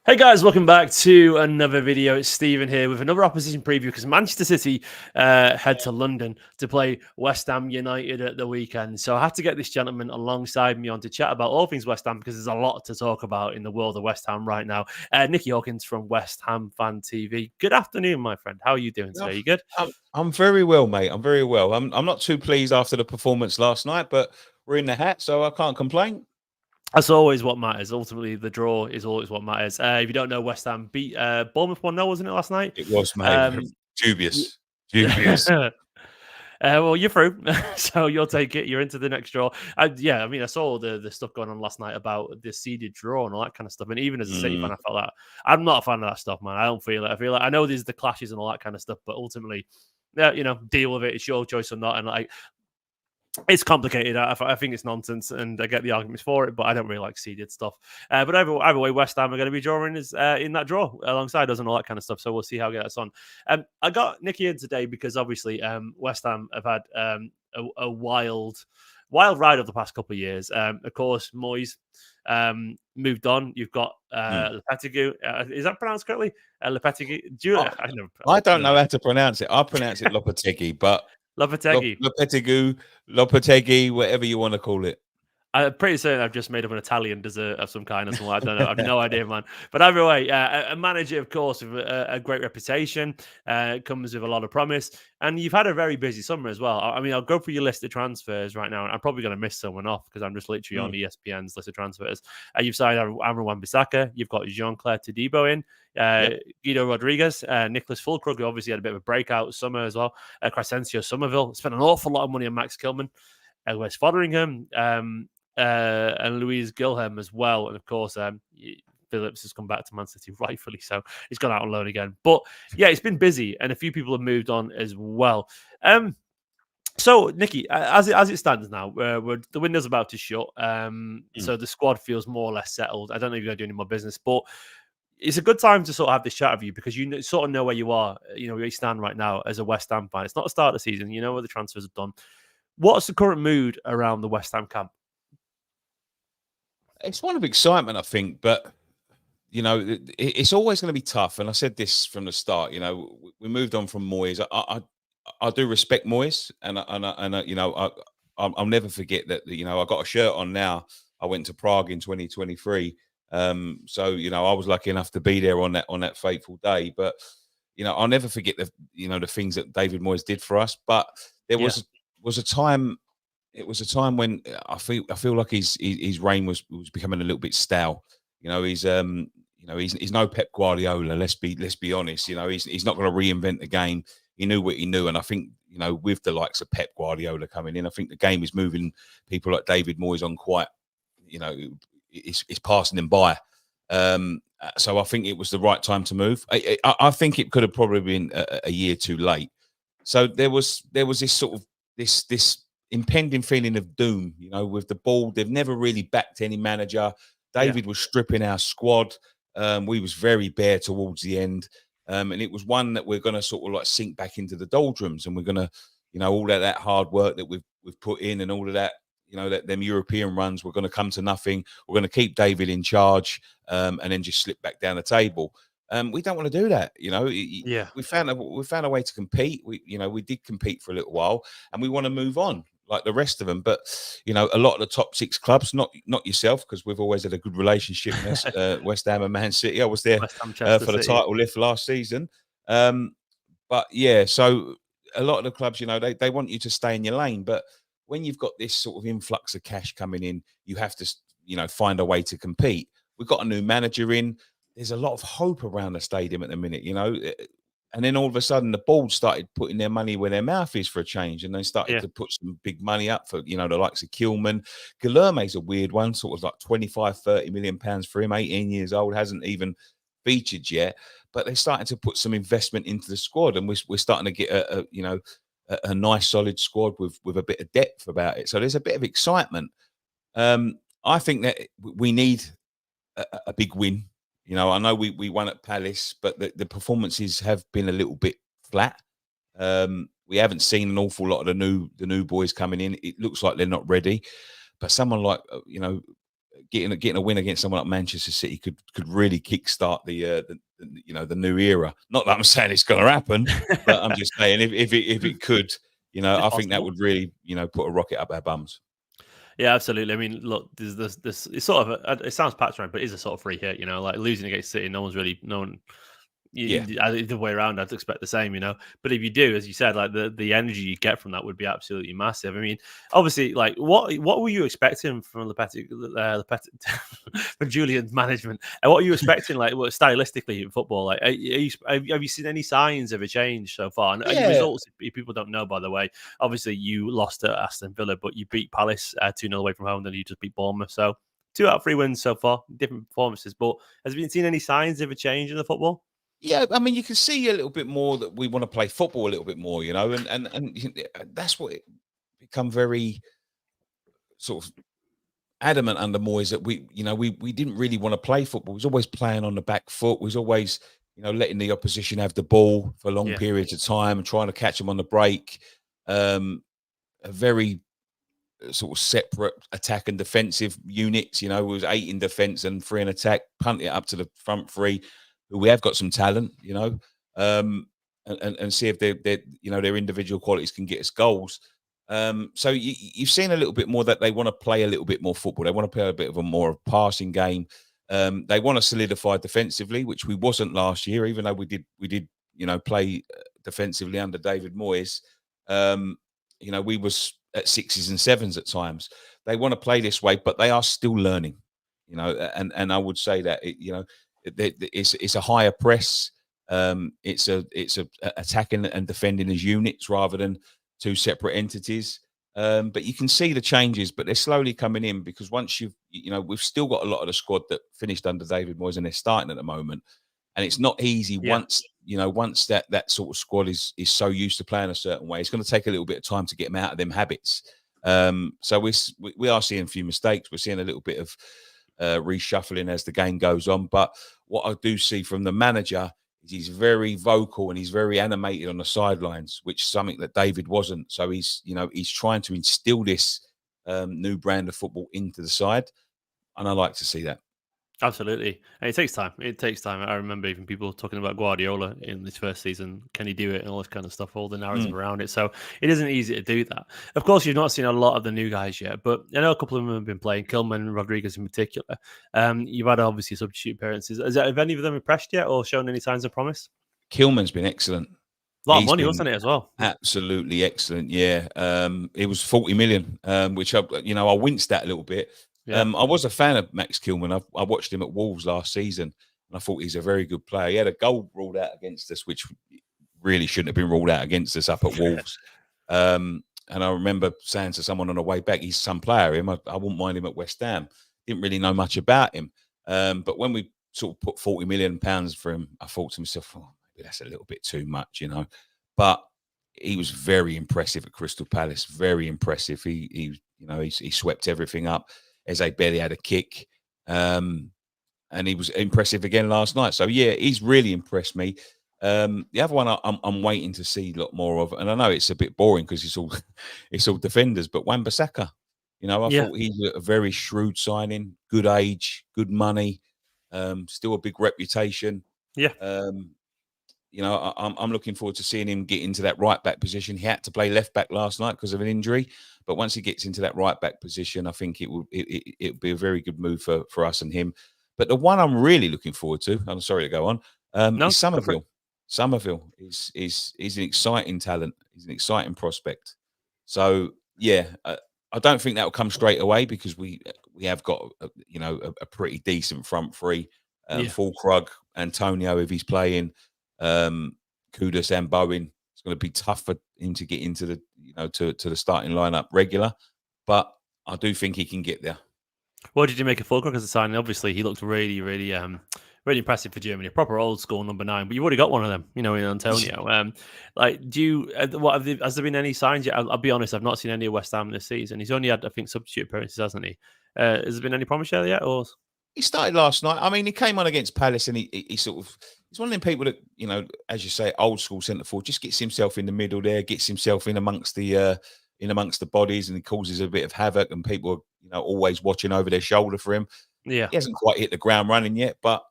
Hey guys, welcome back to another video. It's Stephen here with another opposition preview because Manchester City head to London to play West Ham United at the weekend. So I had to get this gentleman alongside me on to chat about all things West Ham because there's a lot to talk about in the world of West Ham right now. Nicky Hawkins from West Ham Fan TV. Good afternoon, my friend. How are you doing Yeah, today? You good? I'm very well, mate. I'm very well. I'm not too pleased after the performance last night, but we're in the hat, so I can't complain. That's always what matters. Ultimately, the draw is always what matters. If you don't know, West Ham beat Bournemouth 1-0, wasn't it, last night? It was, mate. Um, Dubious, dubious. well, you're through, so you'll take it. You're into the next draw. Yeah, I mean, I saw the stuff going on last night about the seeded draw and all that kind of stuff. And even as a City fan, I felt that I'm not a fan of that stuff, man. I don't feel it. I feel like I know there's the clashes and all that kind of stuff, but ultimately, yeah, deal with it. It's your choice or not. And like, it's complicated. I think it's nonsense, and I get the arguments for it, but I don't really like seeded stuff. But either way, West Ham are going to be drawing in that draw alongside us and all that kind of stuff. So we'll see how we get us on. I got Nicky in today because obviously West Ham have had a wild ride over the past couple of years. Of course, Moyes moved on. You've got Lopetegui. Is that pronounced correctly? Lopetegui. I don't know how to pronounce it. I pronounce it Lopetegui, but Lopetegui. Lopetegui, whatever you want to call it. I'm pretty certain I've just made up an Italian dessert of some kind or something. I don't know. I've no idea, man. But either way, a manager, of course, with a great reputation, comes with a lot of promise. And you've had a very busy summer as well. I mean, I'll go through your list of transfers right now. And I'm probably going to miss someone off because I'm just literally on ESPN's list of transfers. You've signed Aaron Wan-Bissaka. You've got Jean-Claire Todibo in. Guido Rodriguez, Nicholas Fulkrug, who obviously had a bit of a breakout summer as well. Crescencio Somerville. Spent an awful lot of money on Max Kilman. Wes Fotheringham. And Louise Gilham as well. And of course, Phillips has come back to Man City rightfully, so he's gone out on loan again. But yeah, it's been busy, and a few people have moved on as well. So, Nicky, as it stands now, the window's about to shut. So the squad feels more or less settled. I don't know if you're going to do any more business, but it's a good time to sort of have this chat with you because you sort of know where you are, where you stand right now as a West Ham fan. It's not the start of the season. You know where the transfers have done. What's the current mood around the West Ham camp? It's one of excitement, I think, but it's always going to be tough. And I said this from the start. We moved on from Moyes. I do respect Moyes, and I'll never forget that. I got a shirt on now. I went to Prague in 2023. So I was lucky enough to be there on that fateful day. But I'll never forget the things that David Moyes did for us. But there was a time. It was a time when I feel like his reign was becoming a little bit stale. He's no Pep Guardiola. Let's be honest. He's not going to reinvent the game. He knew what he knew, and I think with the likes of Pep Guardiola coming in, I think the game is moving people like David Moyes on quite. It's passing them by. So I think it was the right time to move. I think it could have probably been a year too late. So there was this sort of this impending feeling of doom, with the ball. They've never really backed any manager. David was stripping our squad. We was very bare towards the end. And it was one that we're going to sort of like sink back into the doldrums, and we're going to, all that hard work that we've put in and all of that, that them European runs were going to come to nothing. We're going to keep David in charge, and then just slip back down the table. We don't want to do that. We found a way to compete. We did compete for a little while, and we want to move on like the rest of them. But a lot of the top six clubs, not yourself, because we've always had a good relationship. West Ham and Man City. I was there for the title lift last season. But yeah, so a lot of the clubs, they want you to stay in your lane. But when you've got this sort of influx of cash coming in, you have to find a way to compete. We've got a new manager in. There's a lot of hope around the stadium at the minute, and then all of a sudden the board started putting their money where their mouth is for a change, and they started to put some big money up for, the likes of Kilman. Guilherme's a weird one, sort of like 25-30 million pounds for him, 18 years old, hasn't even featured yet, but they're starting to put some investment into the squad, and we're starting to get a nice solid squad with a bit of depth about it. So there's a bit of excitement. I think that we need a big win. I know we won at Palace, but the performances have been a little bit flat. We haven't seen an awful lot of the new boys coming in. It looks like they're not ready. But someone like getting a win against someone like Manchester City could really kickstart the new era. Not that I'm saying it's going to happen, but I'm just saying if it could, It's I think that possible. would really put a rocket up our bums. Yeah, absolutely. I mean, look, there's this. It's sort of it sounds patronising, but it is a sort of free hit. Like losing against City, no one. Yeah. Either way around, I'd expect the same, But if you do, as you said, like the energy you get from that would be absolutely massive. I mean, obviously, like what were you expecting from from Julian's management? And what are you expecting, like stylistically in football? Like, have you seen any signs of a change so far? And your Yeah. results, if people don't know, by the way, obviously you lost to Aston Villa, but you beat Palace 2-0 away from home, then you just beat Bournemouth. So 2 out of 3 wins so far, different performances. But has you seen any signs of a change in the football? Yeah, I mean, you can see a little bit more that we want to play football a little bit more, and that's what it become very sort of adamant under Moyes that we didn't really want to play football. We was always playing on the back foot. We was always letting the opposition have the ball for long periods of time and trying to catch them on the break. A very sort of separate attack and defensive units. It was 8 in defence and 3 in attack. Punt it up to the front 3. We have got some talent, and see if their individual qualities can get us goals. So you've seen a little bit more that they want to play a little bit more football. They want to play a bit of a more passing game. They want to solidify defensively, which we wasn't last year, even though we did play defensively under David Moyes. We was at 6s and 7s at times. They want to play this way, but they are still learning. And I would say that it's a higher press. It's a attacking and defending as units rather than 2 separate entities. But you can see the changes, but they're slowly coming in because once we've still got a lot of the squad that finished under David Moyes and they're starting at the moment, and it's not easy once that sort of squad is so used to playing a certain way. It's going to take a little bit of time to get them out of them habits. So we are seeing a few mistakes. We're seeing a little bit of reshuffling as the game goes on. But what I do see from the manager is he's very vocal and he's very animated on the sidelines, which is something that David wasn't. So he's trying to instill this new brand of football into the side, and I like to see that. Absolutely. And it takes time. It takes time. I remember even people talking about Guardiola in this first season. Can he do it? And all this kind of stuff, all the narrative around it. So it isn't easy to do that. Of course, you've not seen a lot of the new guys yet, but I know a couple of them have been playing, Kilman and Rodriguez in particular. You've had obviously substitute appearances. Have any of them impressed yet or shown any signs of promise? Kilman's been excellent. A lot of money, wasn't it, as well? Absolutely excellent. Yeah. It was 40 million, which I winced at a little bit. Yeah. I was a fan of Max Kilman. I watched him at Wolves last season, and I thought he's a very good player. He had a goal ruled out against us, which really shouldn't have been ruled out against us up at Wolves. And I remember saying to someone on the way back, he's some player. I wouldn't mind him at West Ham. Didn't really know much about him. But when we sort of put £40 million for him, I thought to myself, maybe that's a little bit too much, But he was very impressive at Crystal Palace. Very impressive. He swept everything up. Eze barely had a kick, and he was impressive again last night. So yeah, he's really impressed me. The other one I'm waiting to see a lot more of, and I know it's a bit boring because it's all defenders, but Wan-Bissaka, I thought he's a very shrewd signing, good age, good money, still a big reputation. Yeah. I'm looking forward to seeing him get into that right back position. He had to play left back last night because of an injury, but once he gets into that right back position, I think it'll be a very good move for us and him. But the one I'm really looking forward to, I'm sorry to go on, is Somerville. Somerville is an exciting talent. He's an exciting prospect. So yeah, I don't think that will come straight away because we have got a pretty decent front three. Fulkrug, Antonio, if he's playing. Kudus and Bowen. It's going to be tough for him to get into the to the starting lineup regular, but I do think he can get there. What did you make of Fulkrug as a signing? Obviously, he looked really, really, really impressive for Germany. A proper old school number 9, but you've already got one of them, in Antonio. Has there been any signs yet? I'll be honest, I've not seen any of West Ham this season. He's only had, I think, substitute appearances, hasn't he? Has there been any promise yet? Or he started last night. I mean, he came on against Palace, and he sort of. He's one of them people that, as you say, old school centre forward, just gets himself in the middle there, gets himself in amongst the bodies, and he causes a bit of havoc. And people always watching over their shoulder for him. Yeah. He hasn't quite hit the ground running yet, but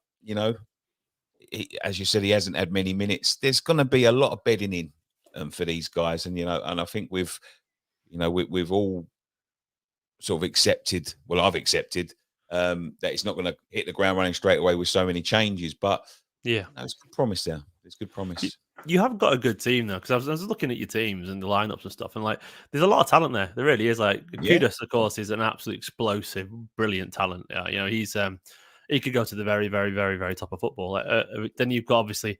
as you said, he hasn't had many minutes. There's going to be a lot of bedding in for these guys, and I think we've all sort of accepted. Well, I've accepted that it's not going to hit the ground running straight away with so many changes, but yeah, there's good promise there. There's good promise. You have got a good team though, because I was looking at your teams and the lineups and stuff, and like, there's a lot of talent there. There really is. Like, Kudus, of course, is an absolute explosive, brilliant talent. He's he could go to the very, very, very, very top of football. Then you've got obviously.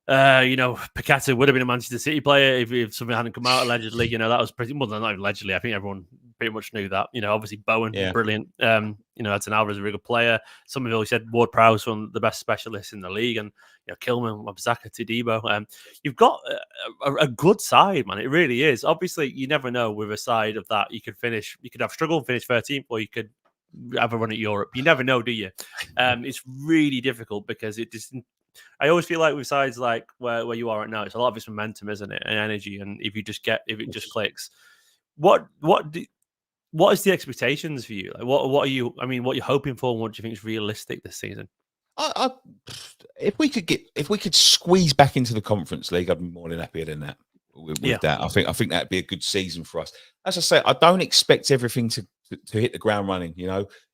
Paqueta would have been a Manchester City player if something hadn't come out allegedly. That was pretty well, not even allegedly. I think everyone pretty much knew that. Obviously Bowen, brilliant. Edson Alvarez, a really good player. Somerville, he said Ward Prowse, one of the best specialists in the league, and Kilman, Wabzaka, Todibo. You've got a good side, man. It really is. Obviously, you never know with a side of that. You could have struggled and finish 13th, or you could have a run at Europe. You never know, do you? It's really difficult because it just. I always feel like with sides like where you are right now, it's a lot of it's momentum, isn't it, and energy. And if it just clicks, what is the expectations for you? Like, what are you? I mean, what you're hoping for, and what do you think is realistic this season? If we could squeeze back into the Conference League, I'd be more than happier than that. With that, I think that'd be a good season for us. As I say, I don't expect everything to hit the ground running.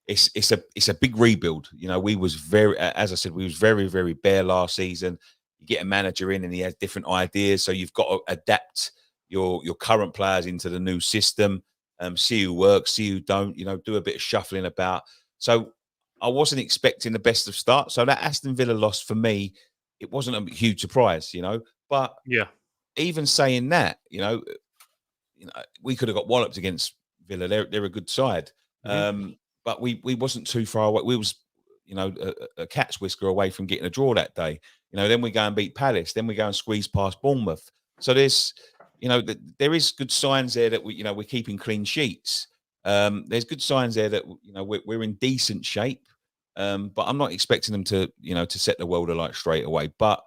It's a big rebuild. We was very, as I said, we was very, very bare last season. You get a manager in and he has different ideas, so you've got to adapt your current players into the new system. See who works, see who don't. Do a bit of shuffling about. So I wasn't expecting the best of start. So that Aston Villa loss for me, it wasn't a huge surprise. But even saying that, we could have got walloped against Villa. They're a good side. Mm-hmm. But we wasn't too far away. We was, a cat's whisker away from getting a draw that day. Then we go and beat Palace. Then we go and squeeze past Bournemouth. So there's, there is good signs there that we're keeping clean sheets. There's good signs there that we're in decent shape. But I'm not expecting them to to set the world alight straight away. But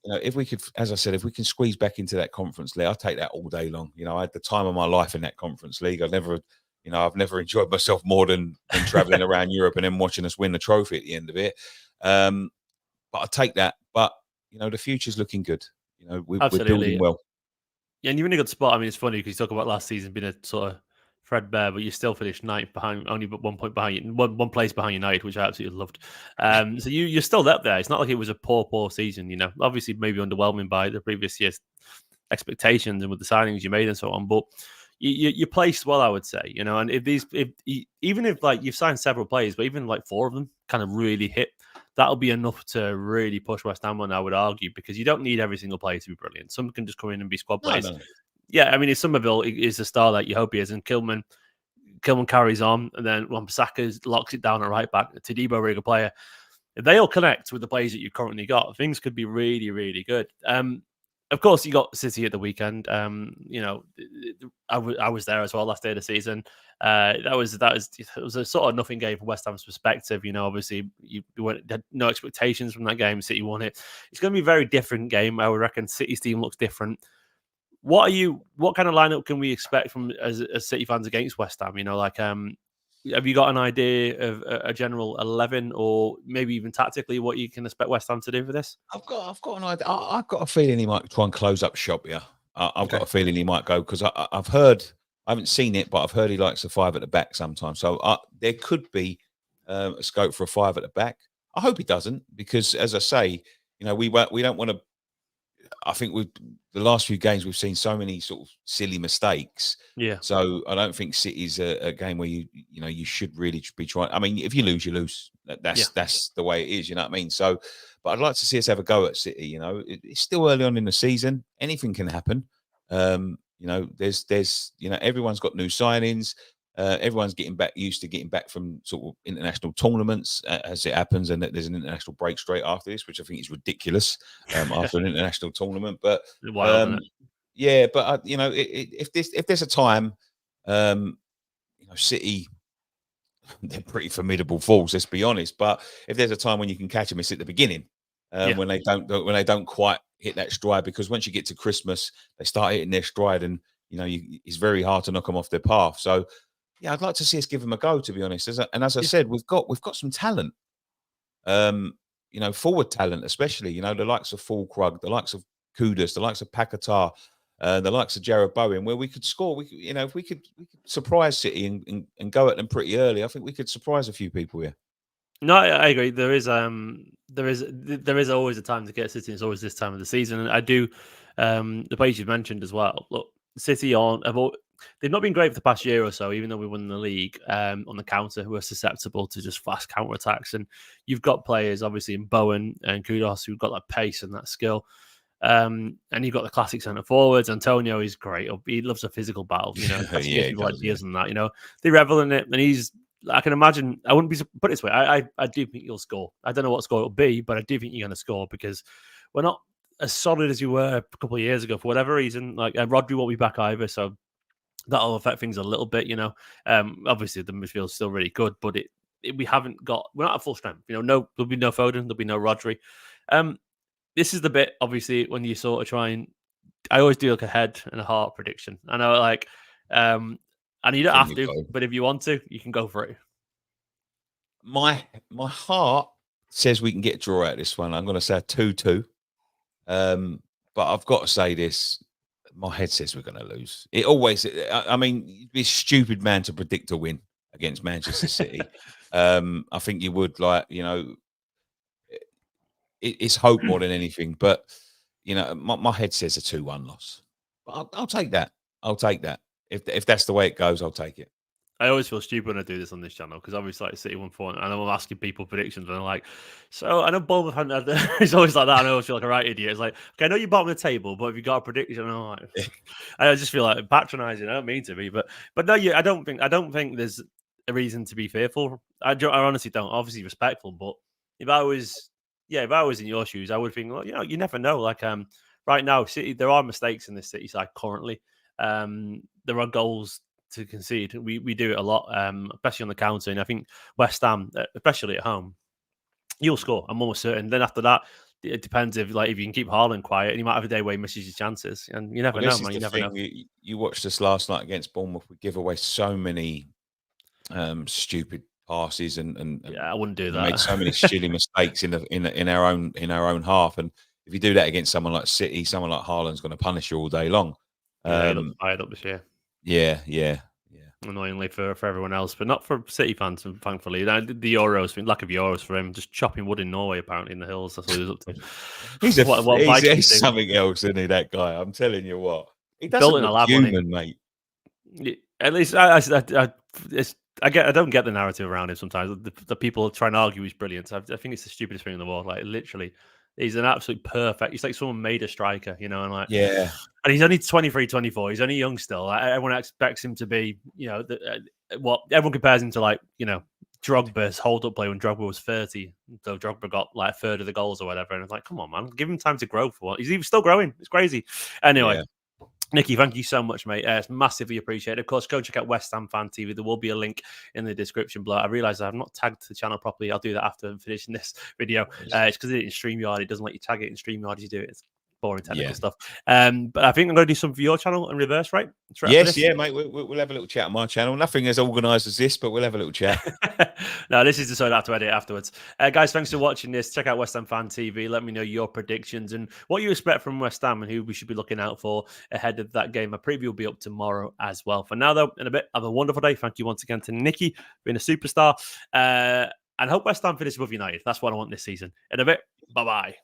if we could, as I said, if we can squeeze back into that Conference League, I'll take that all day long. I had the time of my life in that Conference League. I've never enjoyed myself more than traveling around Europe and then watching us win the trophy at the end of it. But I take that. But the future's looking good. We're building well. Yeah, and you're in a good spot. I mean, it's funny because you talk about last season being a sort of threadbare, but you still finished ninth behind, only but 1 point behind, one place behind United, which I absolutely loved. So you're still up there. It's not like it was a poor season. Obviously maybe underwhelming by the previous year's expectations and with the signings you made and so on, but. You're placed well, I would say, and even if like you've signed several players, but even like 4 of them kind of really hit, that'll be enough to really push West Ham on, I would argue, because you don't need every single player to be brilliant. Some can just come in and be squad players. No. Yeah, I mean, if Somerville is the star that you hope he is, and Kilman carries on, and then Wan-Bissaka locks it down at right back, Todibo, really good player. If they all connect with the players that you've currently got, things could be really, really good. Of course, you got City at the weekend. I was there as well last day of the season. It was a sort of nothing game from West Ham's perspective. Obviously you had no expectations from that game. City won it. It's going to be a very different game. I would reckon City's team looks different. What kind of lineup can we expect from as City fans against West Ham? Have you got an idea of a general 11, or maybe even tactically what you can expect West Ham to do for this? I've got an idea. I've got a feeling he might try and close up shop here. I've got a feeling he might go because I've heard, I haven't seen it, but I've heard he likes a 5 at the back sometimes. So there could be a scope for a 5 at the back. I hope he doesn't, because as I say, we don't want to. I think the last few games we've seen so many sort of silly mistakes. Yeah. So I don't think City's a game where you should really be trying. I mean, if you lose, you lose. That's the way it is. You know what I mean? So, but I'd like to see us have a go at City. It's still early on in the season. Anything can happen. There's everyone's got new signings. Everyone's used to getting back from sort of international tournaments as it happens, and there's an international break straight after this, which I think is ridiculous after an international tournament. But if there's a time, City, they're pretty formidable force. Let's be honest. But if there's a time when you can catch them, it's at the beginning when they don't quite hit that stride, because once you get to Christmas, they start hitting their stride, and it's very hard to knock them off their path. So. Yeah, I'd like to see us give them a go, to be honest. As I said, we've got some talent. Forward talent, especially. The likes of Fulkrug, the likes of Kudus, the likes of Paquetá, the likes of Jared Bowen, where we could score. If we could surprise City and go at them pretty early, I think we could surprise a few people here. No, I agree. There is always a time to get City. It's always this time of the season, and I do. The players you've mentioned as well. Look, City they've not been great for the past year or so. Even though we won the league on the counter, who are susceptible to just fast counter attacks. And you've got players obviously in Bowen and Kudos who've got that pace and that skill. And you've got the classic centre forwards. Antonio is great. He loves a physical battle. Yeah, people like Diaz and that. They revel in it, and I can imagine. I wouldn't be put it this way. I do think you'll score. I don't know what score it'll be, but I do think you're going to score because we're not as solid as you were a couple of years ago for whatever reason. Like Rodri won't be back either, so that'll affect things a little bit. Obviously the midfield's still really good, but we're not at full strength. There'll be no Foden, there'll be no Rodri. This is the bit obviously when you sort of try and. I always do like a head and a heart prediction. I know and you don't have to, but if you want to, you can go for it. My heart says we can get a draw out of this one. I'm going to say a 2-2. But I've got to say this. My head says we're going to lose. It always. I mean, you'd be a stupid man to predict a win against Manchester City. I think you would it's hope more than anything. But my head says a 2-1 loss. But I'll take that. I'll take that. If that's the way it goes, I'll take it. I always feel stupid when I do this on this channel because obviously like City 1-4 and I'm asking people predictions and I'm like, so I know Bournemouth haven't had it's always like that. I always feel like a right idiot. It's like, okay, I know you're bottom of the table, but if you got a prediction, I just feel like patronising. I don't mean to be, but no, I don't think there's a reason to be fearful. I honestly don't. Obviously respectful, but if I was in your shoes, I would think, well, you never know. Like right now, City, there are mistakes in this City side currently. There are goals to concede. We do it a lot, especially on the counter. And I think West Ham, especially at home, you'll score. I'm almost certain. Then after that, it depends if you can keep Haaland quiet, and you might have a day where he misses his chances, and you never know, man. You never know. You watched us last night against Bournemouth. We give away so many stupid passes, and I wouldn't do that. Made so many silly mistakes in our own half. And if you do that against someone like City, someone like Haaland's going to punish you all day long. He looked fired up this year. Yeah. Annoyingly for everyone else, but not for City fans, thankfully. The Euros, lack of Euros for him, just chopping wood in Norway, apparently, in the hills. That's what he was up to. He's something else, isn't he, that guy? I'm telling you what. He doesn't built in a lab, human, mate. At least I don't get the narrative around him sometimes. The people try and argue he's brilliant. I think it's the stupidest thing in the world. Like, literally, he's an absolute perfect. He's like someone made a striker, and like, yeah. And he's only 23, 24. He's only young still. Like, everyone expects him to be, what everyone compares him to, like, Drogba's hold-up play when Drogba was 30. So Drogba got like a third of the goals or whatever. And it's like, come on, man, give him time to grow for what. He's even still growing. It's crazy. Anyway. Yeah. Nicky, thank you so much, mate. It's massively appreciated. Of course, go check out West Ham Fan TV. There will be a link in the description below. I realise I've not tagged the channel properly. I'll do that after finishing this video. It's because it's in StreamYard. It doesn't let you tag it in StreamYard. You do it. It's boring technical stuff. But I think I'm going to do something for your channel in reverse, right? Yes, mate. We'll have a little chat on my channel. Nothing as organised as this, but we'll have a little chat. No, this is the sort I have to edit afterwards. Guys, thanks for watching this. Check out West Ham Fan TV. Let me know your predictions and what you expect from West Ham and who we should be looking out for ahead of that game. My preview will be up tomorrow as well. For now, though, in a bit, have a wonderful day. Thank you once again to Nicky for being a superstar. And hope West Ham finishes above United. That's what I want this season. In a bit, bye-bye.